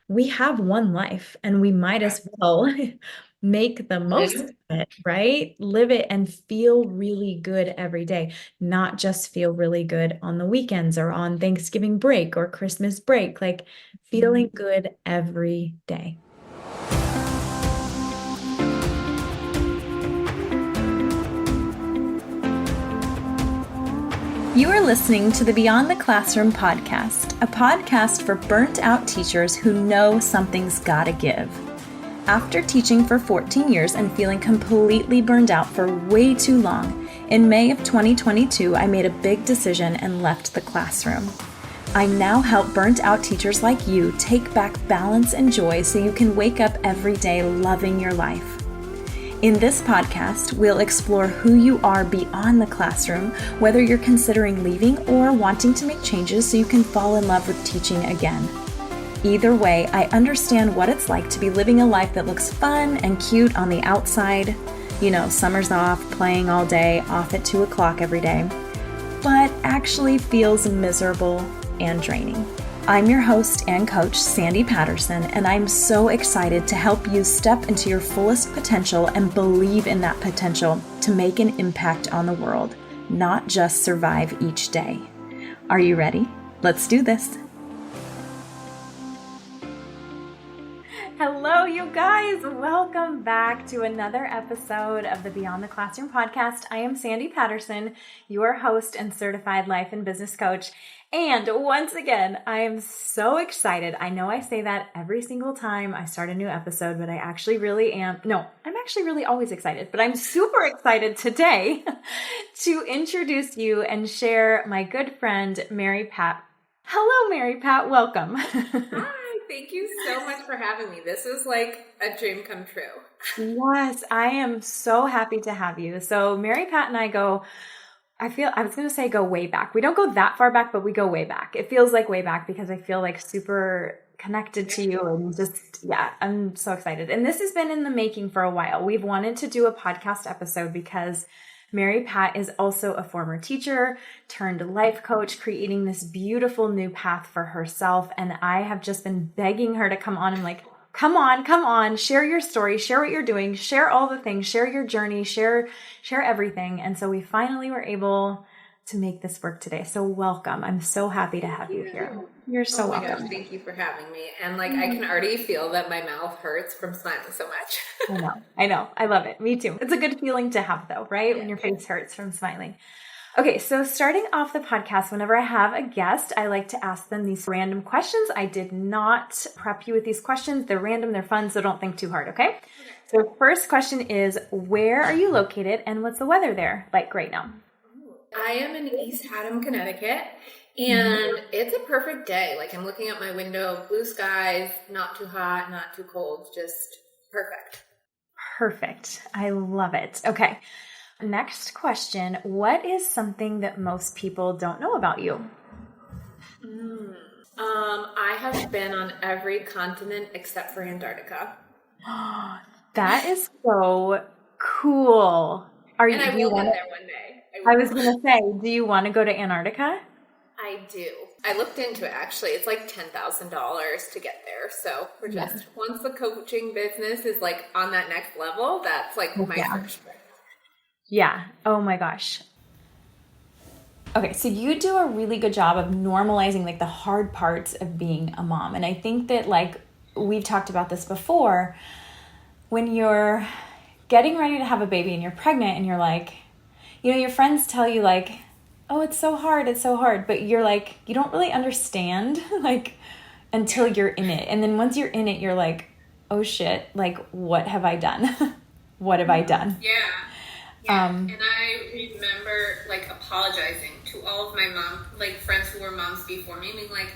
we have one life and we might Yeah. as well make the most of Live. it, right? Live it and feel really good every day, not just feel really good on the weekends or on Thanksgiving break or Christmas break, like feeling good every day. You are listening to the Beyond the Classroom podcast, a podcast for burnt out teachers who know something's gotta give. After teaching for 14 years and feeling completely burned out for way too long, in May of 2022, I made a big decision and left the classroom. I now help burnt out teachers like you take back balance and joy so you can wake up every day loving your life. In this podcast, we'll explore who you are beyond the classroom, whether you're considering leaving or wanting to make changes so you can fall in love with teaching again. Either way, I understand what it's like to be living a life that looks fun and cute on the outside. You know, summer's off, playing all day, off at 2 o'clock every day, but actually feels miserable and draining. I'm your host and coach, Sandy Patterson, and I'm so excited to help you step into your fullest potential and believe in that potential to make an impact on the world, not just survive each day. Are you ready? Let's do this. Hello, you guys. Welcome back to another episode of the Beyond the Classroom podcast. I am Sandy Patterson, your host and certified life and business coach. And once again, I am so excited. I know I say that every single time I start a new episode, but I actually really am. No, I'm actually really always excited, but I'm super excited today to introduce you and share my good friend, Mary Pat. Hello, Mary Pat. Welcome. Hi, thank you so much for having me. This is like a dream come true. Yes, I am so happy to have you. So Mary Pat and I I was going to say go way back. We don't go that far back, but we go way back. It feels like way back because I feel like super connected to you and just, yeah, I'm so excited. And this has been in the making for a while. We've wanted to do a podcast episode because Mary Pat is also a former teacher turned life coach, creating this beautiful new path for herself. And I have just been begging her to come on and like, come on, share your story, share what you're doing, share all the things, share your journey, share everything. And so we finally were able to make this work today. So welcome. I'm so happy to have you here. You're so Oh my gosh, welcome. thank you for having me. And like I can already feel that my mouth hurts from smiling so much. I know. I love it. Me too. It's a good feeling to have though, right? When Yeah. your face hurts from smiling. Okay, so starting off the podcast, whenever I have a guest, I like to ask them these random questions. I did not prep you with these questions. They're random, they're fun, so don't think too hard, okay? So first question is, where are you located and what's the weather there like right now? I am in East Haddam, Connecticut, and it's a perfect day. Like I'm looking out my window, blue skies, not too hot, not too cold, just perfect. Perfect. I love it. Okay. Next question. What is something that most people don't know about you? I have been on every continent except for Antarctica. That is so cool. And I Do you will want get to, there one day. I I will. was going to say, do you want to go to Antarctica? I do. I looked into it actually. It's like $10,000 to get there. So we're Yeah. just once the coaching business is like on that next level, that's like my Yeah. first trip. Yeah. Oh my gosh. Okay, so you do a really good job of normalizing like the hard parts of being a mom. And I think that like we've talked about this before, when you're getting ready to have a baby and you're pregnant and you're like, you know, your friends tell you like, oh, it's so hard, but you're like, you don't really understand like until you're in it. And then once you're in it, you're like, oh shit, like what have I done? What have I done? Yeah. Yeah. And I remember like apologizing to all of my like friends who were moms before me, being like,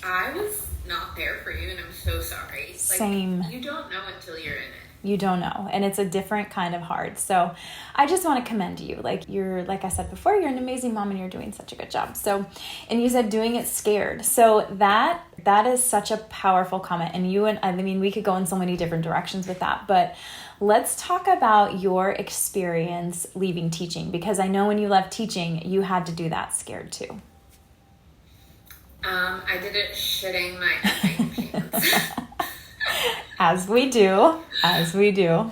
I was not there for you and I'm so sorry. Like Same. you don't know until you're in it. You don't know. And it's a different kind of hard. So I just want to commend you. Like like I said before, you're an amazing mom and you're doing such a good job. So, and you said doing it scared. So that is such a powerful comment. And I mean, we could go in so many different directions with that, but let's talk about your experience leaving teaching, because I know when you left teaching, you had to do that scared too. I did it shitting my effing pants. As we do.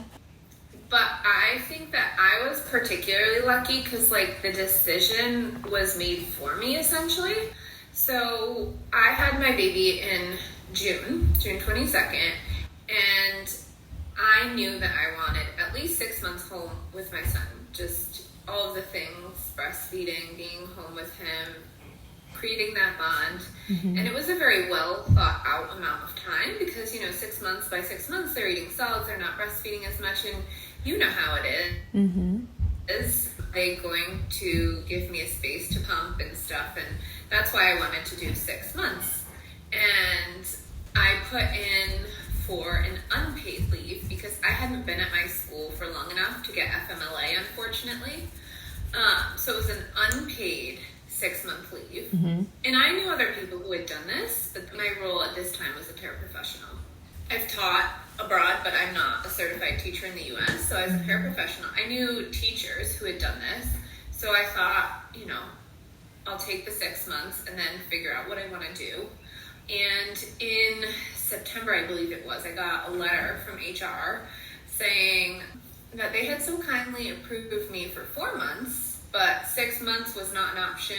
But I think that I was particularly lucky because, like, the decision was made for me, essentially. So I had my baby in June 22nd, and I knew that I wanted at least 6 months home with my son. Just all of the things, breastfeeding, being home with him, creating that bond. And it was a very well thought out amount of time because, 6 months by 6 months, they're eating solids, they're not breastfeeding as much, and you know how it is. Is they going to give me a space to pump and stuff, and that's why I wanted to do 6 months. And I put in for an unpaid leave because I hadn't been at my school for long enough to get FMLA, unfortunately. So it was an unpaid 6-month leave. And I knew other people who had done this, but my role at this time was a paraprofessional. I've taught abroad, but I'm not a certified teacher in the U.S., so as a paraprofessional, I knew teachers who had done this. So I thought, I'll take the 6 months and then figure out what I want to do. And in September, I believe it was, I got a letter from HR saying that they had so kindly approved me for 4 months, but 6 months was not an option,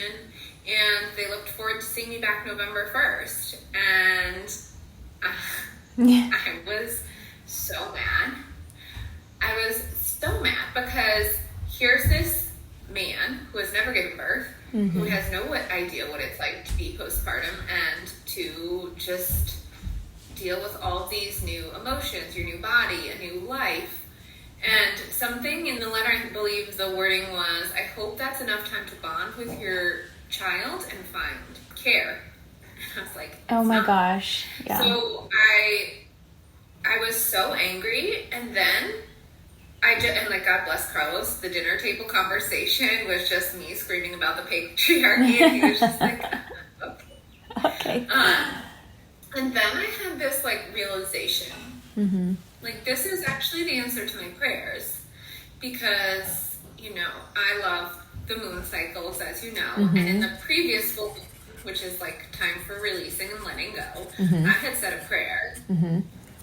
and they looked forward to seeing me back November 1st. And I was so mad. I was so mad because here's this man who has never given birth, who has no idea what it's like to be postpartum and to just deal with all these new emotions, your new body, a new life. And something in the letter, I believe the wording was, I hope that's enough time to bond with your child and find care. And I was like, oh my gosh. Yeah. So I was so angry, and then and like, God bless Carlos, the dinner table conversation was just me screaming about the patriarchy, and he was just like, okay. And then I had this like realization, like, this is actually the answer to my prayers, because, I love the moon cycles, as you know, and in the previous full moon, which is like time for releasing and letting go, I had said a prayer.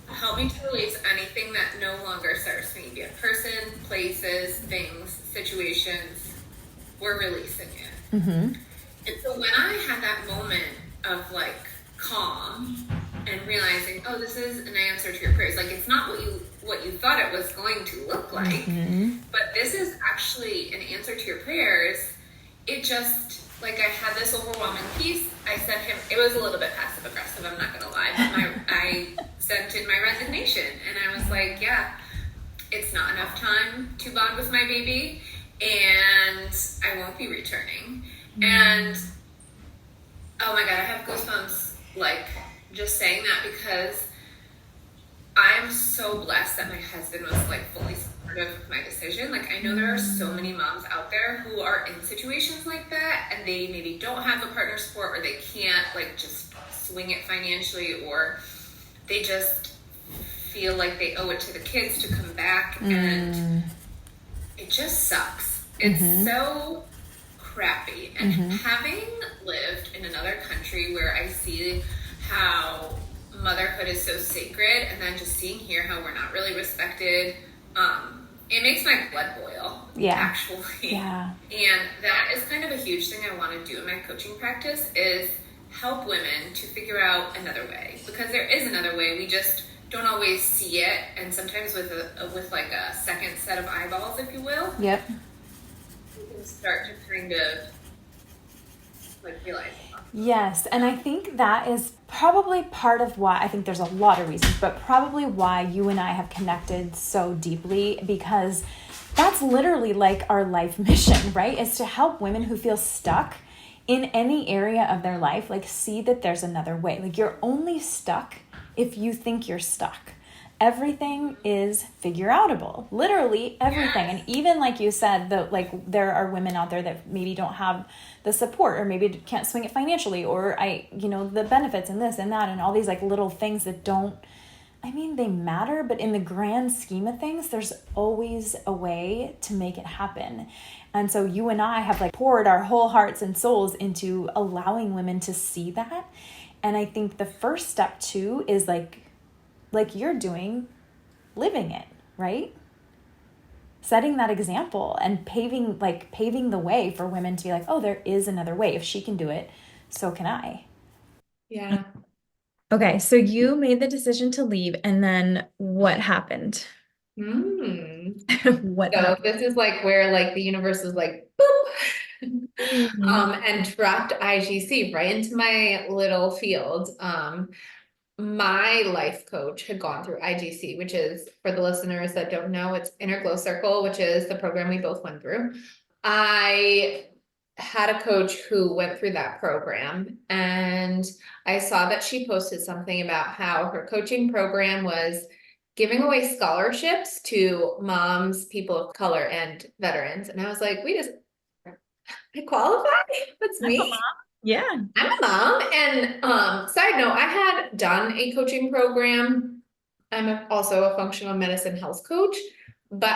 Help me to release anything that no longer serves me, be it person, places, things, situations. We're releasing it. And so when I had that moment of like calm and realizing, oh, this is an answer to your prayers. Like, it's not what you thought it was going to look like, but this is actually an answer to your prayers. It just, like, I had this overwhelming peace. I sent him, it was a little bit passive aggressive, I'm not gonna lie, but I sent in my resignation, and I was like, yeah, it's not enough time to bond with my baby, and I won't be returning. And oh my God, I have goosebumps, like, just saying that, because I am so blessed that my husband was like fully supportive of my decision. Like, I know there are so many moms out there who are in situations like that, and they maybe don't have a partner support, or they can't like just swing it financially, or they just feel like they owe it to the kids to come back, and it just sucks. It's so crappy. And having lived in another country where I see how motherhood is so sacred, and then just seeing here how we're not really respected, it makes my blood boil, actually. And that is kind of a huge thing I want to do in my coaching practice, is help women to figure out another way, because there is another way. We just don't always see it, and sometimes with like a second set of eyeballs, if you will, we can start to kind of like realize. Yes, and I think that is probably part of why, I think there's a lot of reasons, but probably why you and I have connected so deeply, because that's literally like our life mission, right? Is to help women who feel stuck in any area of their life, like, see that there's another way. Like, you're only stuck if you think you're stuck. Everything is figure outable, literally everything. And even like you said, there are women out there that maybe don't have the support, or maybe can't swing it financially, or the benefits and this and that and all these like little things that don't, they matter, but in the grand scheme of things, there's always a way to make it happen. And so you and I have like poured our whole hearts and souls into allowing women to see that. And I think the first step too is like like you're doing, living it, right? Setting that example and paving the way for women to be like, oh, there is another way. If she can do it, so can I. Yeah. Okay, so you made the decision to leave, and then what happened? Hmm. What So happened? this is like where like the universe was like, boop, Mhm. and dropped IGC right into my little field. My life coach had gone through IGC, which is, for the listeners that don't know, it's Inner Glow Circle, which is the program we both went through. I had a coach who went through that program, and I saw that she posted something about how her coaching program was giving away scholarships to moms, people of color, and veterans. And I was like, wait, I qualify? That's I'm a me. mom. Yeah. I'm a mom. And side note, I had done a coaching program. Also a functional medicine health coach, but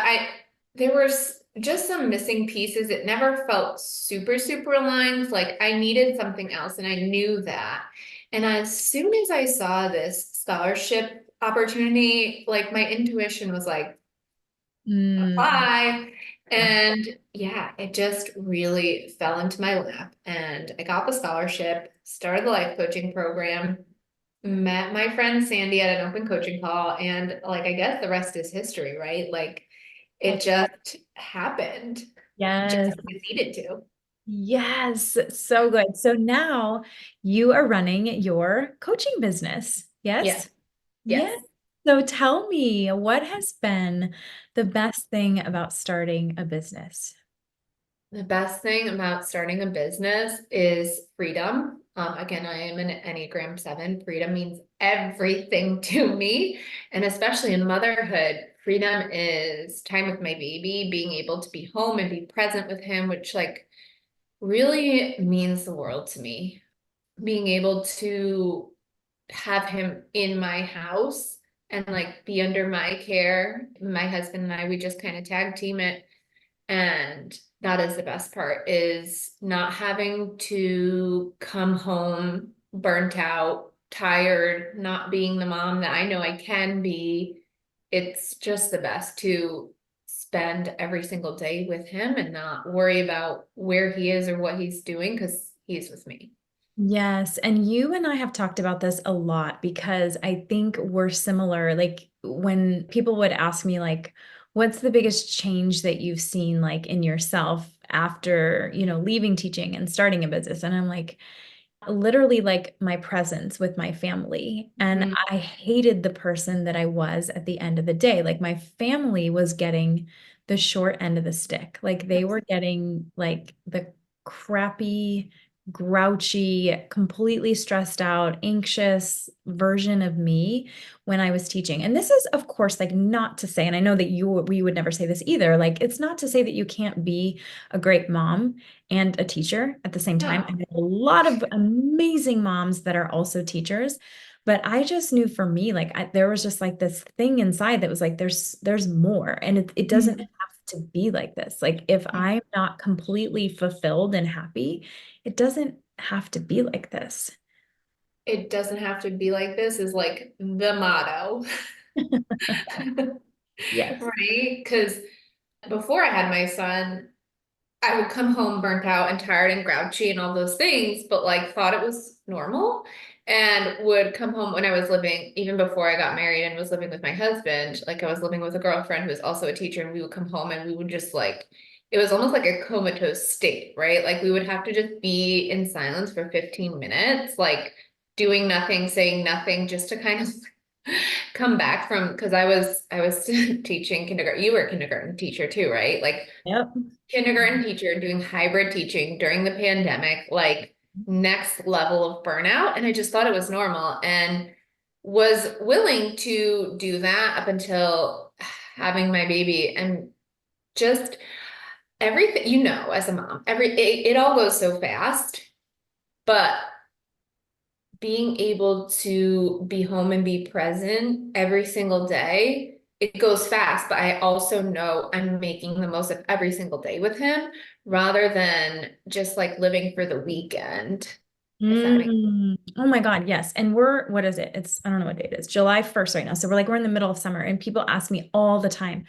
there was just some missing pieces. It never felt super aligned. Like I needed something else, and I knew that. And as soon as I saw this scholarship opportunity, like my intuition was like, Mm. apply. And yeah, it just really fell into my lap. And I got the scholarship, started the life coaching program, met my friend Sandy at an open coaching call, and like I guess the rest is history, right? Like it just happened just Yes. as it needed to. Yes. So good. So now you are running your coaching business. Yeah. Yes? Yes. Yeah. So tell me, what has been the best thing about starting a business? The best thing about starting a business is freedom. Again, I am an Enneagram 7. Freedom means everything to me. And especially in motherhood, freedom is time with my baby, being able to be home and be present with him, which like really means the world to me. Being able to have him in my house and like be under my care. My husband and I, we just kind of tag team it, and that is the best part, is not having to come home burnt out, tired, not being the mom that I know I can be. It's just the best to spend every single day with him and not worry about where he is or what he's doing because he's with me. Yes, and you and I have talked about this a lot because I think we're similar. Like when people would ask me like, what's the biggest change that you've seen like in yourself after, leaving teaching and starting a business? And I'm like, literally like my presence with my family. And Mhm. I hated the person that I was at the end of the day. Like my family was getting the short end of the stick. Like they were getting like the crappy, grouchy, completely stressed out, anxious version of me when I was teaching. And this is, of course, like not to say, and I know that we would never say this either, like it's not to say that you can't be a great mom and a teacher at the same time. I No, know a lot of amazing moms that are also teachers, but I just knew for me, like there was just like this thing inside that was like, there's more, and it doesn't have to be like this. Like if I'm not completely fulfilled and happy, it doesn't have to be like this. it doesn't have to be like this is like the motto. Yes. Right? Because before I had my son, I would come home burnt out and tired and grouchy and all those things, but like thought it was normal, and would come home when I was living, even before I got married and was living with my husband. Like I was living with a girlfriend who was also a teacher, and we would come home and we would just like, it was almost like a comatose state, right? Like we would have to just be in silence for 15 minutes, like doing nothing, saying nothing, just to kind of come back from, because I was teaching kindergarten. You were a kindergarten teacher too, right? Like Yep. kindergarten teacher doing hybrid teaching during the pandemic, like next level of burnout. And I just thought it was normal and was willing to do that up until having my baby, and just everything, as a mom, it all goes so fast, but being able to be home and be present every single day, it goes fast, but I also know I'm making the most of every single day with him rather than just like living for the weekend. exciting. Oh my God, yes. And what is it? I don't know what day it is, July 1st right now. So we're in the middle of summer and people ask me all the time,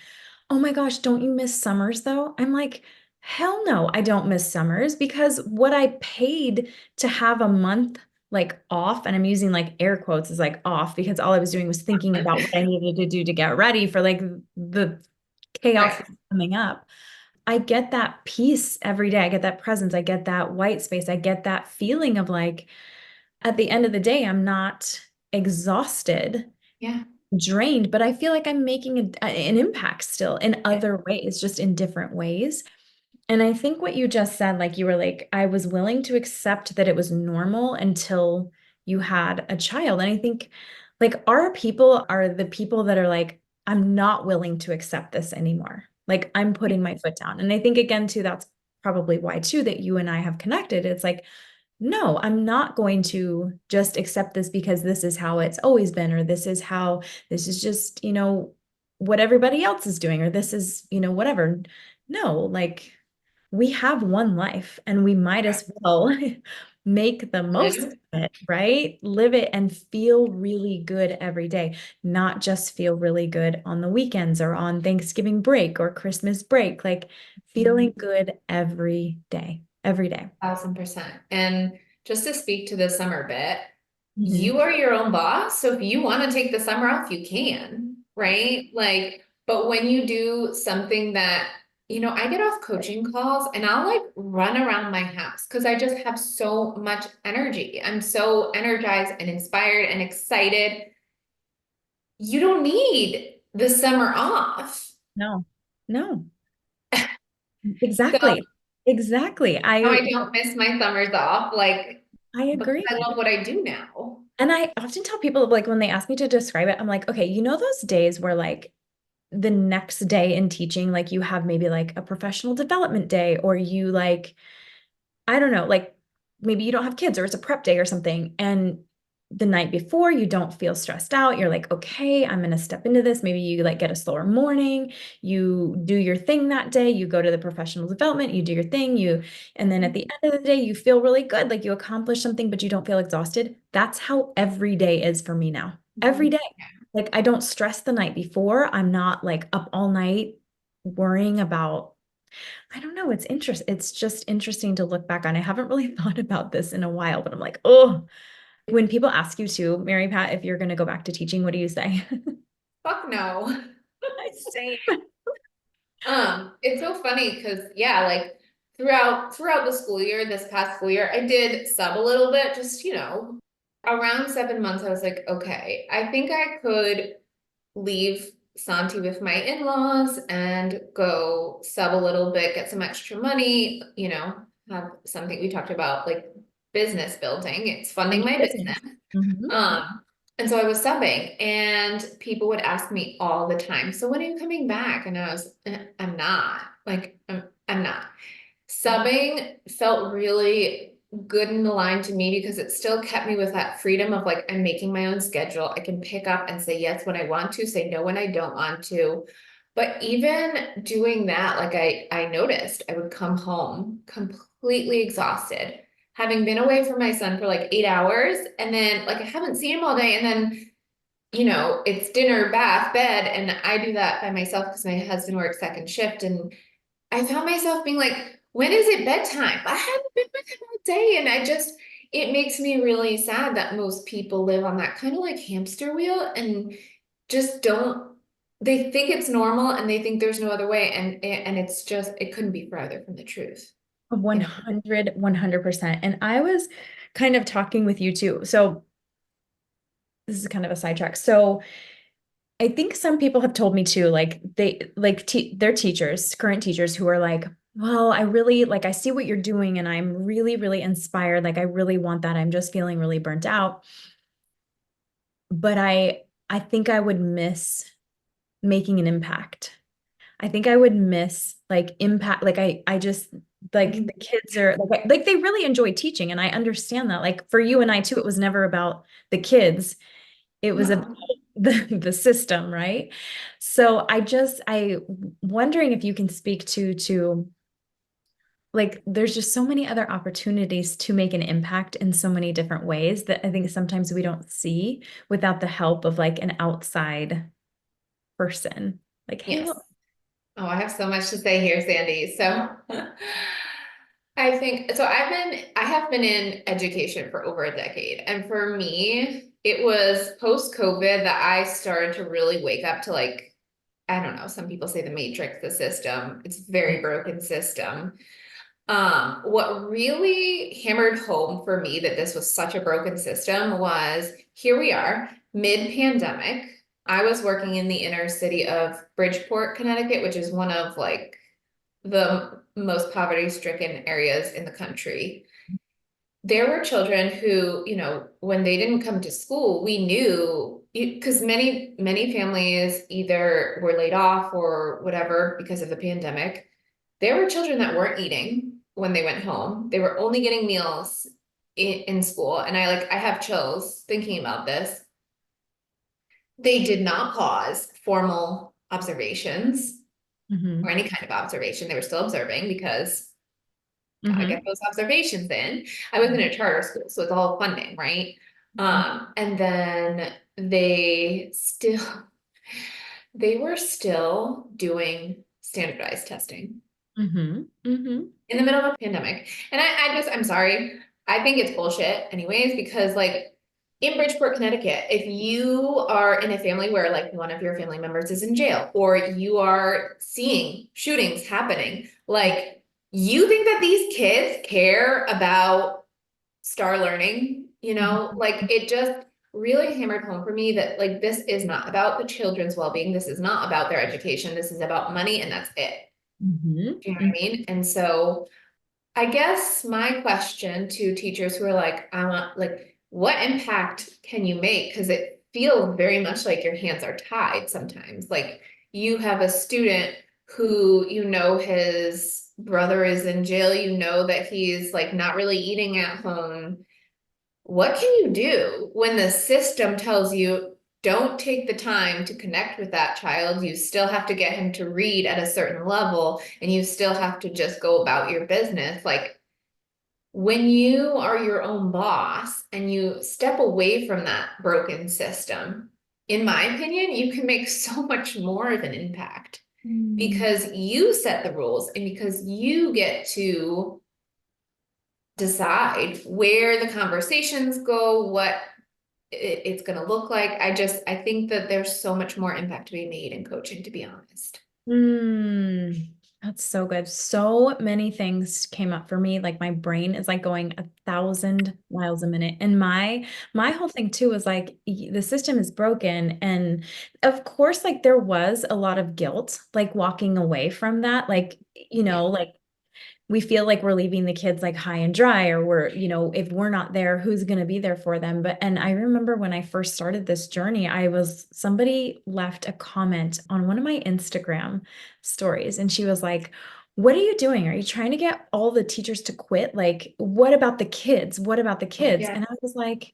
oh my gosh, don't you miss summers though? I'm like, hell no, I don't miss summers because what I paid to have a month like off, and I'm using like air quotes as like off because all I was doing was thinking about what I needed to do to get ready for like the chaos Right. that's coming up. I get that peace every day. I get that presence. I get that white space. I get that feeling of like, at the end of the day, I'm not exhausted, Yeah. drained, but I feel like I'm making an impact still in Yeah. other ways, just in different ways. And I think what you just said, like you were like, I was willing to accept that it was normal until you had a child. And I think like our people are the people that are like, I'm not willing to accept this anymore. Like I'm putting my foot down. And I think again, too, that's probably why too that you and I have connected. It's like, no, I'm not going to just accept this because this is how it's always been, or this is just, what everybody else is doing, or this is, whatever. No, like we have one life and we might as well make the most Live. of it, right? Live it and feel really good every day, not just feel really good on the weekends or on Thanksgiving break or Christmas break, like feeling good every day. 1,000%. And just to speak to the summer bit, Mhm. you are your own boss. So if you want to take the summer off, you can, right? Like, but when you do something that, I get off coaching calls and I'll like run around my house because I just have so much energy. I'm so energized and inspired and excited. You don't need the summer off. No, no, So exactly. Exactly. no, I don't miss my summers off, like, I because agree. I love what I do now. And I often tell people like when they ask me to describe it, I'm like, okay, those days where like the next day in teaching, like you have maybe like a professional development day, or you like, I don't know, like maybe you don't have kids or it's a prep day or something. And the night before, you don't feel stressed out. You're like, okay, I'm going to step into this. Maybe you like get a slower morning. You do your thing that day. You go to the professional development, you do your thing, and then at the end of the day, you feel really good. Like you accomplished something, but you don't feel exhausted. That's how every day is for me now. Every day. Like I don't stress the night before. I'm not like up all night worrying about I don't know. It's just interesting to look back on. I haven't really thought about this in a while, but I'm like, oh, when people ask you to, Mary Pat, if you're going to go back to teaching, what do you say? Fuck no. Same. It's so funny because yeah, like throughout the school year, this past school year, I did sub a little bit, just around 7 months, I was like, okay, I think I could leave Santi with my in-laws and go sub a little bit, get some extra money, have something we talked about, like business building. It's funding Funding my business. business. Mhm. And so I was subbing and people would ask me all the time, so when are you coming back? And I was, I'm not like, I'm not. Subbing felt really good and aligned to me because it still kept me with that freedom of like, I'm making my own schedule. I can pick up and say yes when I want to, say no when I don't want to. But even doing that, like I noticed I would come home completely exhausted, having been away from my son for like 8 hours. And then like I haven't seen him all day. And then, it's dinner, bath, bed. And I do that by myself because my husband works second shift. And I found myself being like, when is it bedtime? I haven't been with him all day. And it makes me really sad that most people live on that kind of like hamster wheel and just they think it's normal and they think there's no other way. And it's just, it couldn't be farther from the truth. You know? 100%. And I was kind of talking with you too. So this is kind of a sidetrack. So I think some people have told me too, like they like their teachers, current teachers who are like, well, I really like I see what you're doing and I'm really, really inspired. Like I really want that. I'm just feeling really burnt out. But I think I would miss making an impact. I think I would miss like impact. Like I just like the kids are like they really enjoy teaching and I understand that. Like for you and I too, it was never about the kids. It was about No. the system, right? So I wondering if you can speak to like there's just so many other opportunities to make an impact in so many different ways that I think sometimes we don't see without the help of like an outside person. Like, hey, Yes. look. Oh, I have so much to say here, Sandy. So I think so. I have been in education for over a decade. And for me, it was post-COVID that I started to really wake up to like, I don't know, some people say the matrix, the system. It's a very broken system. What really hammered home for me that this was such a broken system was here we are, mid-pandemic. I was working in the inner city of Bridgeport, Connecticut, which is one of like the most poverty-stricken areas in the country. There were children who, when they didn't come to school, we knew because many families either were laid off or whatever because of the pandemic. There were children that weren't eating when they went home. They were only getting meals in school. And I have chills thinking about this. They did not pause formal observations or Mhm. any kind of observation. They were still observing because gotta get Mhm. those observations in. I was in a charter school, so it's all funding, right? And then they were still doing standardized testing Mhm. Mhm. in the middle of a pandemic. And I'm sorry, I think it's bullshit anyways, because like in Bridgeport, Connecticut, if you are in a family where like one of your family members is in jail or you are seeing shootings happening, like you think that these kids care about star learning, Mhm. like it just really hammered home for me that like this is not about the children's well-being. This is not about their education. This is about money and that's it. Mhm. Do you know what I Mhm. mean? And so I guess my question to teachers who are like, I want, like, what impact can you make? Because it feels very much like your hands are tied sometimes. Like, you have a student who, his brother is in jail, that he's like not really eating at home. What can you do when the system tells you don't take the time to connect with that child? You still have to get him to read at a certain level and you still have to just go about your business. Like when you are your own boss and you step away from that broken system, in my opinion, you can make so much more of an impact Mhm. because you set the rules and because you get to decide where the conversations go, what it's going to look like. I think that there's so much more impact to be made in coaching, to be honest. Mm, that's so good. So many things came up for me. Like my brain is like going 1,000 miles a minute. And my whole thing too was like the system is broken. And of course, like there was a lot of guilt, like walking away from that. Like, Yeah. like we feel like we're leaving the kids like high and dry, or we're, if we're not there, who's going to be there for them? And I remember when I first started this journey, somebody left a comment on one of my Instagram stories, and she was like, what are you doing? Are you trying to get all the teachers to quit? Like, what about the kids? What about the kids? Yeah. And I was like,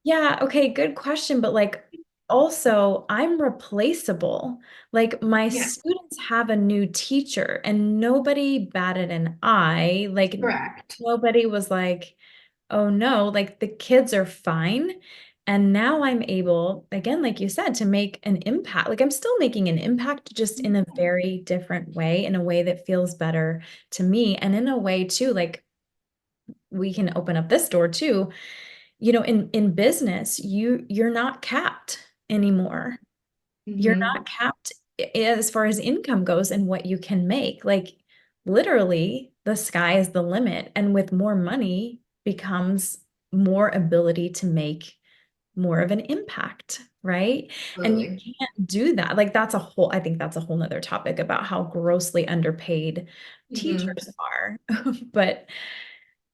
yeah, okay, good question. But like, also, I'm replaceable. Like, my Yeah. students have a new teacher, and nobody batted an eye. Like, Correct. nobody was like, oh no, like the kids are fine. And now I'm able, again, like you said, to make an impact. Like, I'm still making an impact, just in a very different way, in a way that feels better to me. And in a way, too, like, we can open up this door too, in business, you're not capped anymore. You're Mm-hmm. not capped as far as income goes and what you can make. Like literally, the sky is the limit, and with more money becomes more ability to make more of an impact, right? And you Absolutely. can't do that. Like I think that's a whole nother topic about how grossly underpaid Mm-hmm. teachers are. But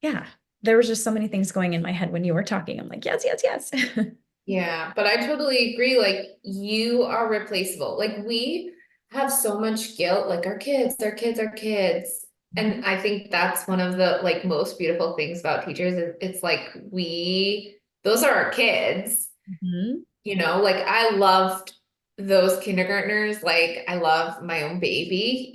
yeah, there was just so many things going in my head when you were talking. I'm like, yes, yes, yes. Yeah, but I totally agree. Like you are replaceable. Like we have so much guilt, like our kids, our kids, our kids. And I think that's one of the like most beautiful things about teachers is it's like those are our kids, Mhm. like I loved those kindergartners, like I love my own baby,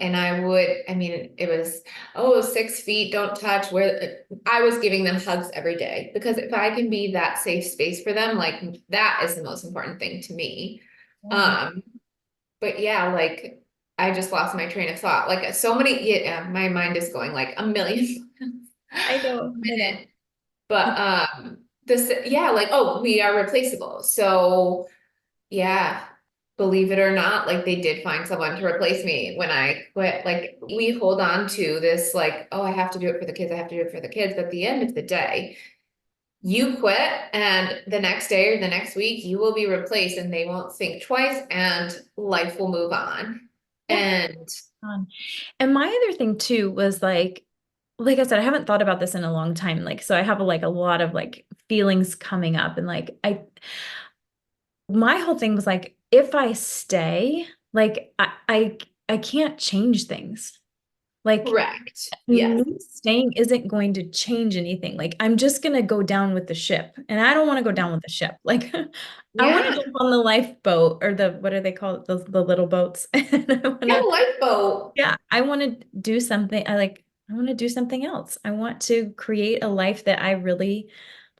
and I mean, it was, oh, 6 feet, don't touch where I was giving them hugs every day because if I can be that safe space for them, like that is the most important thing to me. Yeah. Um, but yeah, like I just lost my train of thought. Like so many, yeah, my mind is going like a million I a know, I know. minute. But this, yeah, like, oh, we are replaceable. So yeah, believe it or not, like they did find someone to replace me when I quit. Like we hold on to this, like, oh, I have to do it for the kids. I have to do it for the kids. But at the end of the day, you quit and the next day or the next week, you will be replaced and they won't think twice and life will move on. Yeah. And And my other thing too was like I said, I haven't thought about this in a long time. Like, so I have like a lot of like feelings coming up and like my whole thing was like, if I stay, like I can't change things. Like correct. Yes. me staying isn't going to change anything. Like I'm just gonna go down with the ship. And I don't want to go down with the ship. Like I want to Yeah. jump on the lifeboat or the what do they call it? The little boats. And I want Yeah, to, the lifeboat. yeah, I want to do something. I want to do something else. I want to create a life that I really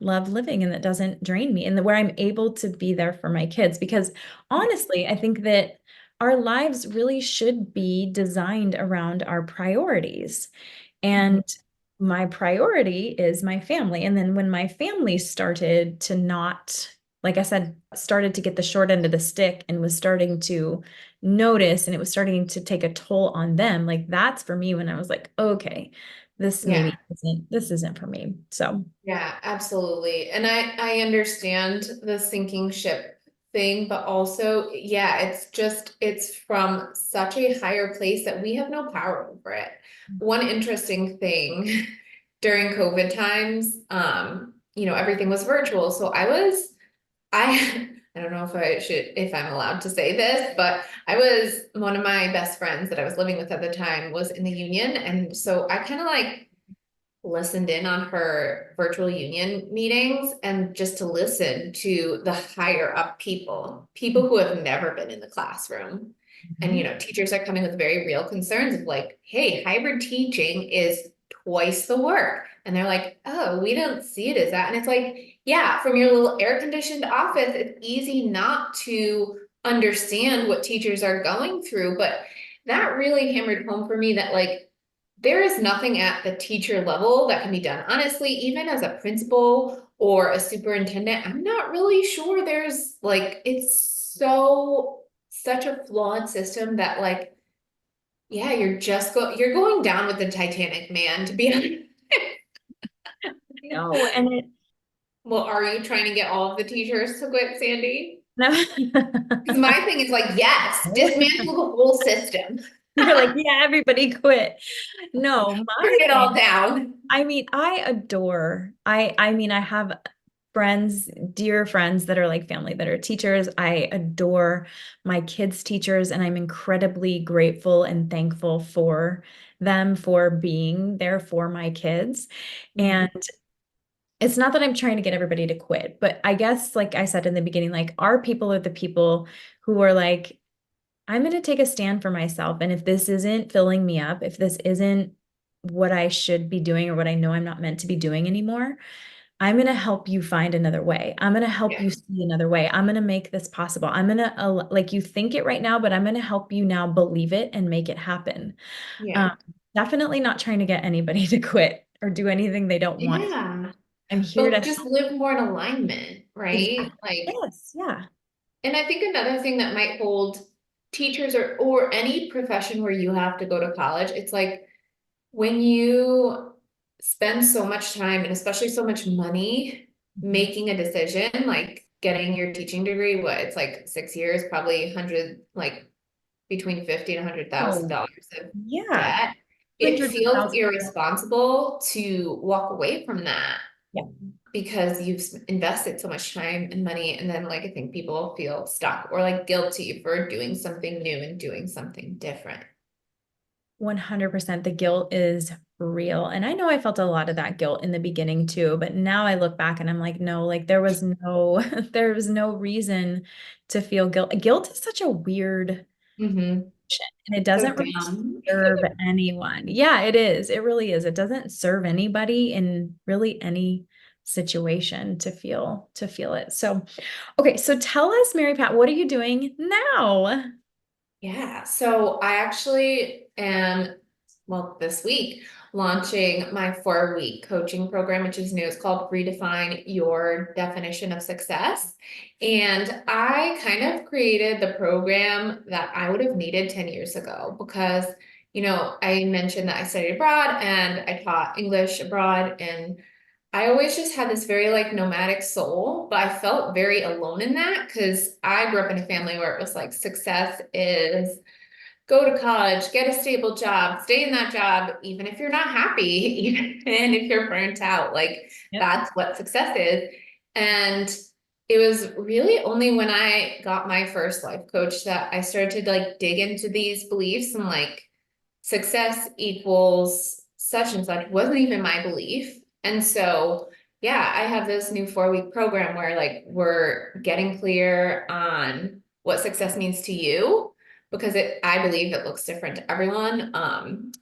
love living and that doesn't drain me and where I'm able to be there for my kids. Because honestly, I think that our lives really should be designed around our priorities. Mhm. And my priority is my family. And then when my family started to not, like I said, started to get the short end of the stick and was starting to notice and it was starting to take a toll on them, like that's for me when I was like, okay, Yeah. this isn't for me. So Yeah, absolutely. And I understand the sinking ship thing, but also, yeah, it's from such a higher place that we have no power over it. One interesting thing during COVID times, everything was virtual. So I I don't know if I'm allowed to say this, but one of my best friends that I was living with at the time was in the union. And so I kind of like listened in on her virtual union meetings and just to listen to the higher up people who have never been in the classroom. And, mhm. teachers are coming with very real concerns of like, hey, hybrid teaching is twice the work. And they're like, oh, we don't see it as that. And it's like, yeah, from your little air conditioned office, it's easy not to understand what teachers are going through. But that really hammered home for me that like there is nothing at the teacher level that can be done. Honestly, even as a principal or a superintendent, I'm not really sure there's like, it's such a flawed system that like, yeah, you're going down with the Titanic, man, to be honest. No, and it Well, are you trying to get all of the teachers to quit, Sandy? no. Because my thing is like, yes, dismantle the whole system, You're like, yeah, everybody quit. No, turn my it all thing. down. I mean, I mean, I have friends, dear friends that are like family that are teachers. I adore my kids' teachers, and I'm incredibly grateful and thankful for them for being there for my kids. Mhm. And it's not that I'm trying to get everybody to quit, but I guess, like I said in the beginning, like our people are the people who are like, I'm going to take a stand for myself. And if this isn't filling me up, if this isn't what I should be doing or what I know I'm not meant to be doing anymore, I'm going to help you find another way. I'm going to help Yeah, you see another way. I'm going to make this possible. I'm going to, like you think it right now, but I'm going to help you now believe it and make it happen. yeah, Um, Definitely not trying to get anybody to quit or do anything they don't want. yeah. I'm here to But just help. live more in alignment, right? Exactly. Like, Yes. Yeah. and I think another thing that might hold teachers or any profession where you have to go to college, it's like when you spend so much time and especially so much money Mhm. making a decision, like getting your teaching degree, what it's like 6 years, probably 100, like between 50 and Oh, $100,000 of yeah. debt. It Hundreds of feels thousands. irresponsible to walk away from that Yeah. because you've invested so much time and money. And then, like, I think people feel stuck or like guilty for doing something new and doing something different. 100%. The guilt is real. And I know I felt a lot of that guilt in the beginning too, but now I look back and I'm like, no, like there was no there was no reason to feel guilt. Guilt is such a weird Mm-hmm. shit, and it So doesn't really dumb. serve anyone. Yeah, it is. It really is. It doesn't serve anybody in really any situation to feel it. So, okay, so tell us, Mary Pat, what are you doing now? Yeah, so I actually am, well, this week launching my 4-week coaching program, which is new. It's called Redefine Your Definition of Success. And I kind of created the program that I would have needed 10 years ago because, I mentioned that I studied abroad and I taught English abroad, and I always just had this very like nomadic soul, but I felt very alone in that because I grew up in a family where it was like success is go to college, get a stable job, stay in that job, even if you're not happy, even if you're burnt out, like Yep. that's what success is. And it was really only when I got my first life coach that I started to like dig into these beliefs, and like success equals such and such wasn't even my belief. And so, yeah, I have this new 4-week program where like we're getting clear on what success means to you, because I believe it looks different to everyone.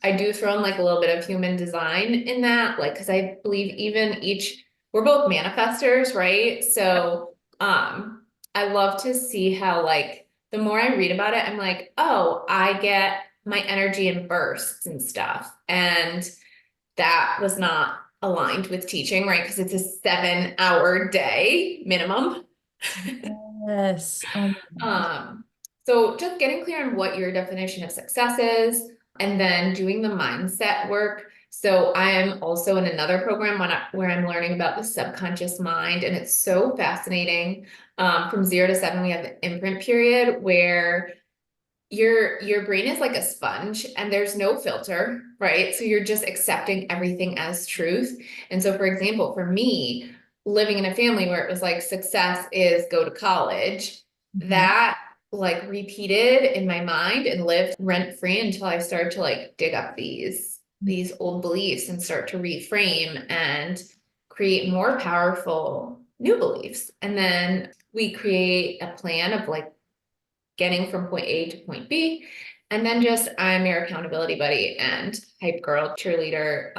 I do throw in like a little bit of human design in that, like, because I believe even we're both manifestors, right? So, I love to see how like the more I read about it, I'm like, oh, I get my energy in bursts and stuff. And that was not aligned with teaching, right? Because it's a 7-hour day minimum. Yes. Oh my gosh. Um, so just getting clear on what your definition of success is, and then doing the mindset work. So I am also in another program where I'm learning about the subconscious mind, and it's so fascinating. From 0 to 7, we have the imprint period where your brain is like a sponge and there's no filter, right? So you're just accepting everything as truth. And so, for example, for me, living in a family where it was like success is go to college, Mhm. that like repeated in my mind and lived rent free until I started to like dig up these old beliefs and start to reframe and create more powerful new beliefs. And then we create a plan of like getting from point A to point B. And then just I'm your accountability buddy and hype girl, cheerleader.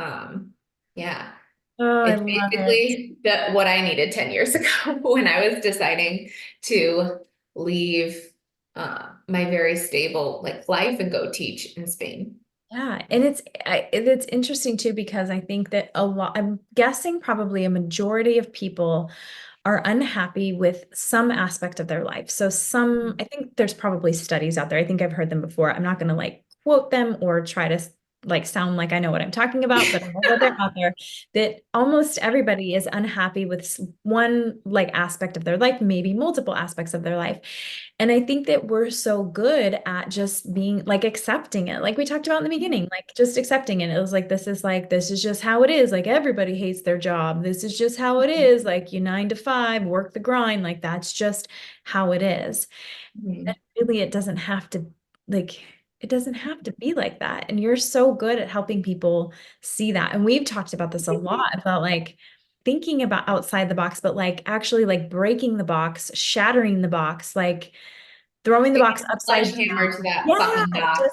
Yeah. Oh, I It's love it. basically what I needed 10 years ago when I was deciding to leave my very stable like life and go teach in Spain. Yeah, and it's interesting too because I think that a lot, I'm guessing probably a majority of people are unhappy with some aspect of their life. So I think there's probably studies out there. I think I've heard them before. I'm not going to like quote them or try to like sound like I know what I'm talking about, but I know that they're out there that almost everybody is unhappy with one like aspect of their life, maybe multiple aspects of their life. And I think that we're so good at just being like accepting it. Like we talked about in the beginning, like just accepting it. It was like, this is just how it is. Like everybody hates their job. This is just how it is. Like you 9 to 5, work the grind. Like that's just how it is. And Mhm. really, it doesn't have to like, it doesn't have to be like that. And you're so good at helping people see that. And we've talked about this a lot about like thinking about outside the box, but like actually like breaking the box, shattering the box, like throwing the box upside Sledgehammer to down. that Yeah, fucking box.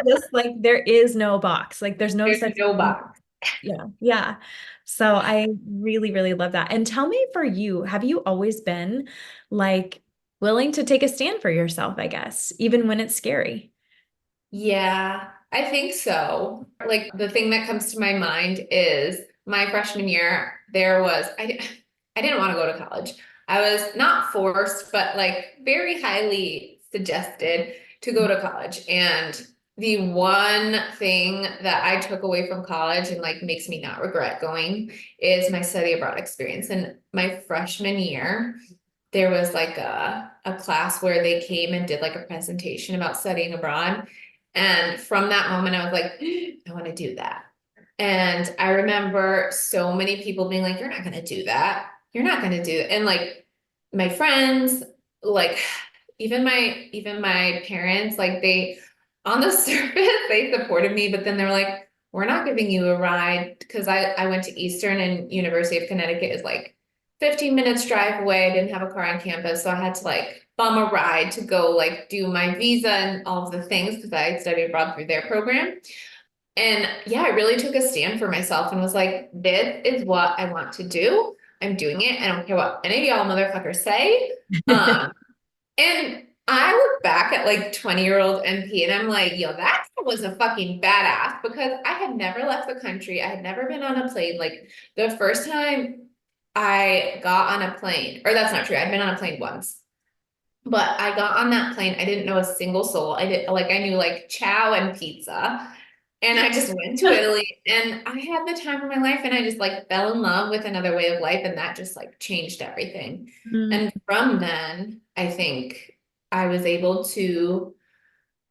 just like there is no box. Like there's no There's such no thing. box. Yeah, yeah. So I really, really love that. And tell me for you, have you always been like willing to take a stand for yourself, I guess, even when it's scary? Yeah, I think so. Like the thing that comes to my mind is my freshman year, I didn't want to go to college. I was not forced, but like very highly suggested to go to college. And the one thing that I took away from college and like makes me not regret going is my study abroad experience. And my freshman year, there was like a class where they came and did like a presentation about studying abroad. And from that moment, I was like, I want to do that. And I remember so many people being like, you're not going to do that. You're not going to do it. And like my friends, like even my parents, like they, on the surface, they supported me, but then they're like, we're not giving you a ride because I went to Eastern and University of Connecticut is like 15 minutes drive away. I didn't have a car on campus, so I had to like bum a ride to go like do my visa and all of the things because I studied abroad through their program. And yeah, I really took a stand for myself and was like, this is what I want to do. I'm doing it. I don't care what any of y'all motherfuckers say. Um, and I look back at like 20-year-old MP and I'm like, yo, that was a fucking badass because I had never left the country. I had never been on a plane. Like the first time I got on a plane, or that's not true. I'd been on a plane once, but I got on that plane. I didn't know a single soul. I knew like chow and pizza. And I just went to Italy and I had the time of my life and I just like fell in love with another way of life and that just like changed everything. Mm. And from then, I think I was able to,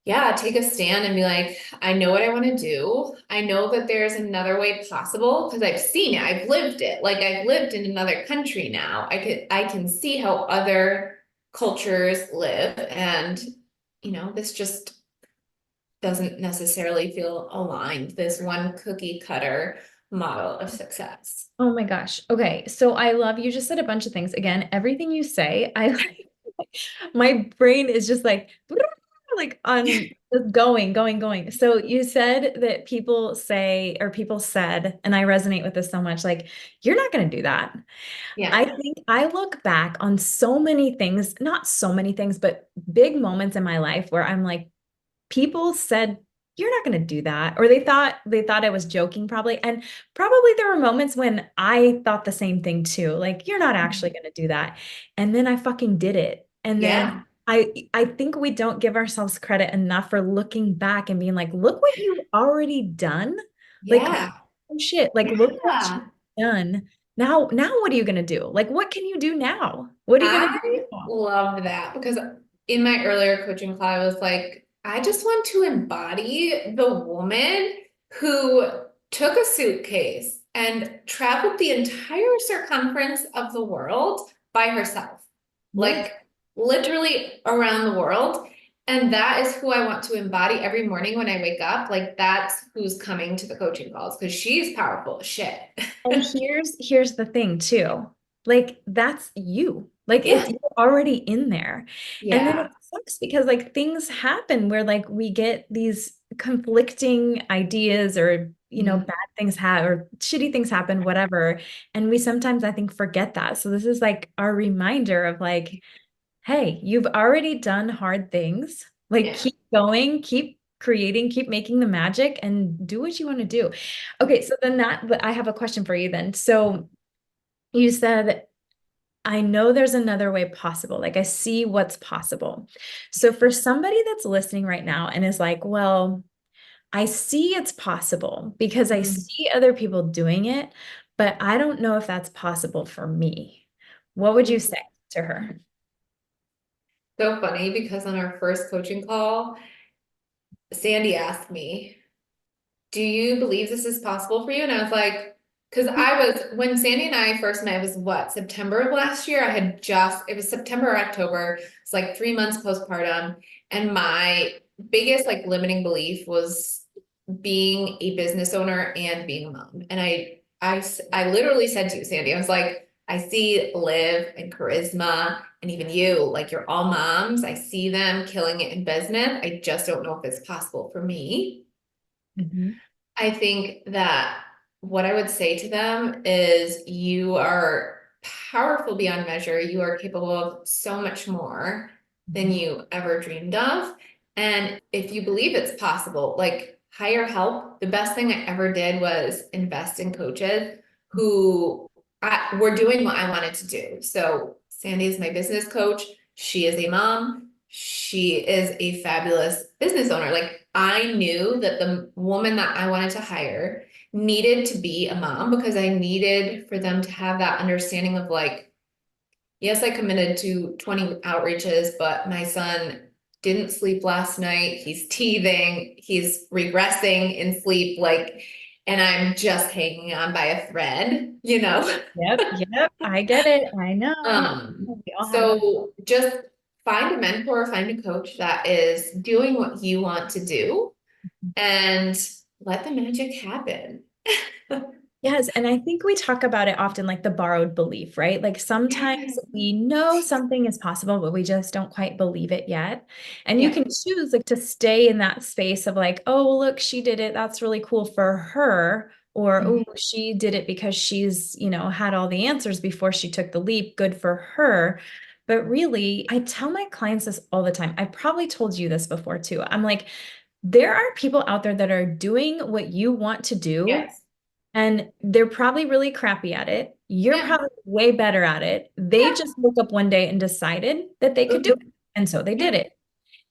yeah, take a stand and be like, I know what I want to do. I know that there's another way possible because I've seen it. I've lived it. Like I've lived in another country now. I can see how other cultures live and this just doesn't necessarily feel aligned, this one cookie cutter model of success. Oh my gosh. Okay. So I love you just said a bunch of things. Again, everything you say, I like my brain is just like on just going. So you said that people say or people said, and I resonate with this so much, like, you're not going to do that. I Yeah. think I look back on so many things, not so many things, but big moments in my life where I'm like, people said you're not going to do that, or they thought I was joking probably, and probably there were moments when I thought the same thing too, like you're not actually going to do that, and then I fucking did it. And then Yeah. I think we don't give ourselves credit enough for looking back and being like, look what you've already done. Like, Yeah. oh shit, like look what Yeah. you've done. Now what are you going to do? Like, what can you do now? What are you going to do I now? love that because in my earlier coaching call, I was like, I just want to embody the woman who took a suitcase and traveled the entire circumference of the world by herself, Yes. like literally around the world. And that is who I want to embody every morning when I wake up. Like that's who's coming to the coaching calls because she's powerful as shit. And here's the thing too. Like that's you. Like Yeah. it's you're already in there. And then it Yeah. sucks because like things happen where like we get these conflicting ideas or Mhm. bad things have or shitty things happen, whatever. And we sometimes I think forget that. So this is like our reminder of like, hey, you've already done hard things. Like Yeah. keep going, keep creating, keep making the magic and do what you want to do. Okay, so then but I have a question for you then. So you said, I know there's another way possible. Like I see what's possible. So for somebody that's listening right now and is like, well, I see it's possible because I Mhm. see other people doing it, but I don't know if that's possible for me. What would you say to her? So funny because on our first coaching call, Sandy asked me, do you believe this is possible for you? And I was like, because when Sandy and I first met, it was what, September of last year? It was September or October. It's like 3 months postpartum. And my biggest like limiting belief was being a business owner and being a mom. And I literally said to you, Sandy, I was like, I see Liv and Charisma and even you, like you're all moms. I see them killing it in business. I just don't know if it's possible for me. Mhm. I think that what I would say to them is you are powerful beyond measure. You are capable of so much more than Mhm. you ever dreamed of. And if you believe it's possible, like hire help. The best thing I ever did was invest in coaches who were doing what I wanted to do. So Sandy is my business coach. She is a mom. She is a fabulous business owner. Like I knew that the woman that I wanted to hire needed to be a mom because I needed for them to have that understanding of like, yes, I committed to 20 outreaches, but my son didn't sleep last night. He's teething, he's regressing in sleep, like, and I'm just hanging on by a thread, you know? Yep, I get it. I know. We all have those. So just find a mentor, find a coach that is doing what you want to do and let the magic happen. Yes, and I think we talk about it often like the borrowed belief, right? Like sometimes Yes. we know something is possible, but we just don't quite believe it yet. And you Yeah. can choose like to stay in that space of like, oh, look, she did it. That's really cool for her. Or, oh, Mhm. she did it because she's, had all the answers before she took the leap. Good for her. But really, I tell my clients this all the time. I probably told you this before too. I'm like, there are people out there that are doing what you want to do Yes. and they're probably really crappy at it. You're Yeah. probably way better at it. They Yeah. just woke up one day and decided that they could do Mhm. it. And so they Yeah. did it.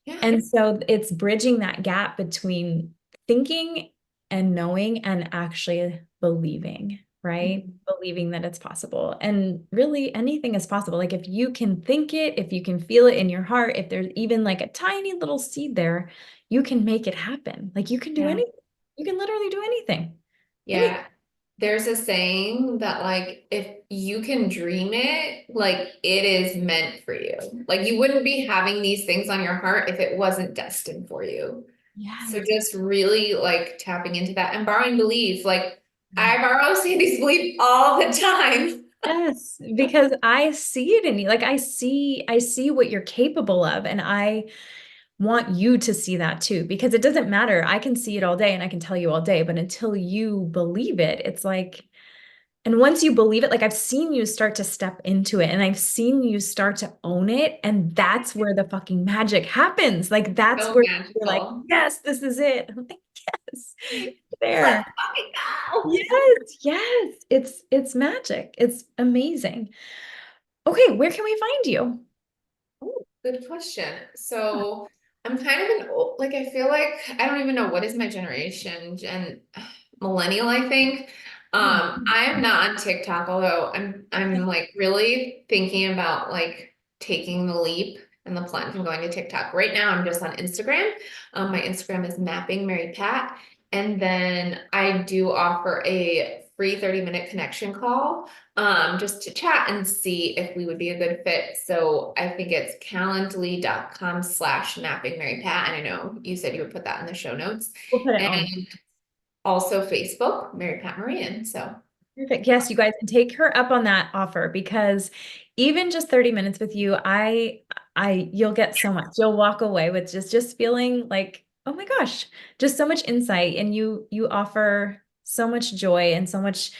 Yeah. And so it's bridging that gap between thinking and knowing and actually believing, right? Mhm. Believing that it's possible. And really anything is possible. Like if you can think it, if you can feel it in your heart, if there's even like a tiny little seed there, you can make it happen. Like you can do Yeah. anything. You can literally do anything. Anything. Yeah. There's a saying that like if you can dream it, like it is meant for you. Like you wouldn't be having these things on your heart if it wasn't destined for you. So Yes. just really like tapping into that and borrowing belief. Like I borrow Sandy's belief all the time. Yes, because I see it in you. Like I see what you're capable of and I want you to see that too because it doesn't matter. I can see it all day and I can tell you all day, but until you believe it, it's like and once you believe it, like I've seen you start to step into it and I've seen you start to own it and that's where the fucking magic happens. Like that's So where you're like, magical. "Yes, this is it." I'm like, "Yes." Let's There. fucking go. Yes, yes. It's magic. It's amazing. Okay, where can we find you? Oh, good question. So I'm kind of an old, like I feel like I don't even know what is my generation, Gen millennial, I think. Yeah. I am not on TikTok, although I'm like really thinking about like taking the leap and the plunge and going to TikTok. Right now I'm just on Instagram. My Instagram is mapping Mary Pat. And then I do offer a free 30-minute connection call just to chat and see if we would be a good fit. So I think it's calendly.com/mapping Mary Pat. And I know you said you would put that in the show notes. We'll put it on. And also Facebook, Mary Pat Moran. So Perfect. Yes, you guys can take her up on that offer because even just 30 minutes with you, you'll get so much. You'll walk away with just feeling like, oh my gosh, just so much insight. And you offer so much joy and so much.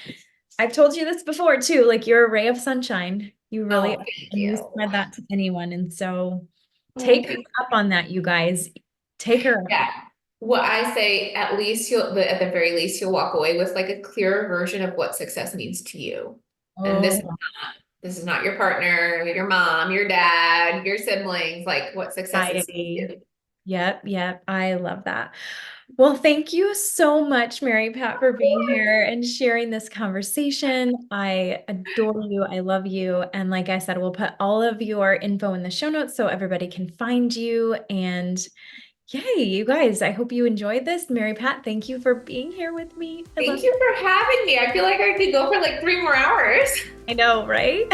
I've told you this before too, like you're a ray of sunshine. You really oh, are, thank and you you. spread that to anyone. And so Oh, take her thank up on that, you guys. Take her up. Yeah. What I say, at least at the very least, you'll walk away with like a clearer version of what success means to you. And Oh, this is not your partner, your mom, your dad, your siblings, like what success is to I you. Yep, yep. I love that. Well, thank you so much, Mary Pat, for being here and sharing this conversation. I adore you. I love you. And like I said, we'll put all of your info in the show notes so everybody can find you. And yay, you guys, I hope you enjoyed this. Mary Pat, thank you for being here with me. I love Thank you for having me. I feel like I could go for like 3 more hours. I know, right?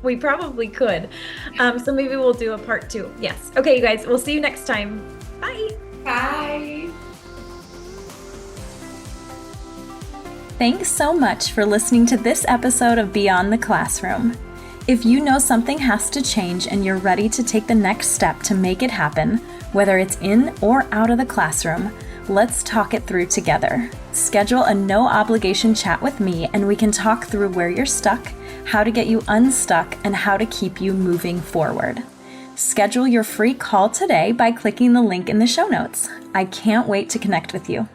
We probably could. So maybe we'll do a part 2. Yes. Okay, you guys, we'll see you next time. Bye. Bye. Thanks so much for listening to this episode of Beyond the Classroom. If you know something has to change and you're ready to take the next step to make it happen, whether it's in or out of the classroom, let's talk it through together. Schedule a no-obligation chat with me and we can talk through where you're stuck, how to get you unstuck, and how to keep you moving forward. Schedule your free call today by clicking the link in the show notes. I can't wait to connect with you.